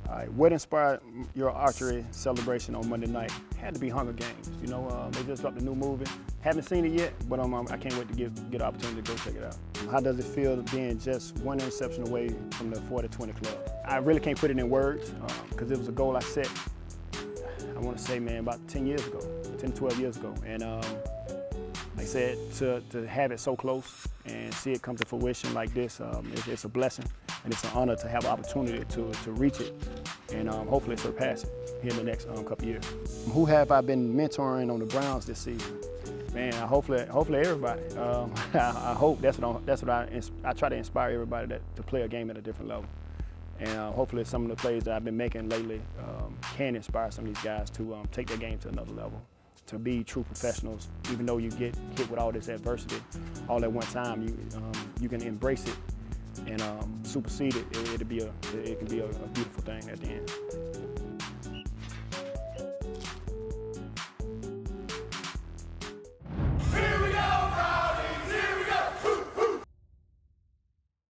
All right, what inspired your archery celebration on Monday night? Had to be Hunger Games. You know, they just dropped a new movie. Haven't seen it yet, but I can't wait to get an opportunity to go check it out. How does it feel being just one interception away from the 40-20 club? I really can't put it in words because it was a goal I set, I want to say, man, about 10 years ago, 10, 12 years ago. And like I said, to have it so close and see it come to fruition like this, it's a blessing. And it's an honor to have an opportunity to reach it and hopefully surpass it here in the next couple years. Who have I been mentoring on the Browns this season? Man, hopefully everybody. I hope that's what I try to inspire everybody to play a game at a different level. And hopefully some of the plays that I've been making lately can inspire some of these guys to take their game to another level, to be true professionals. Even though you get hit with all this adversity all at one time, you can embrace it and supersede it. It can be a beautiful thing at the end.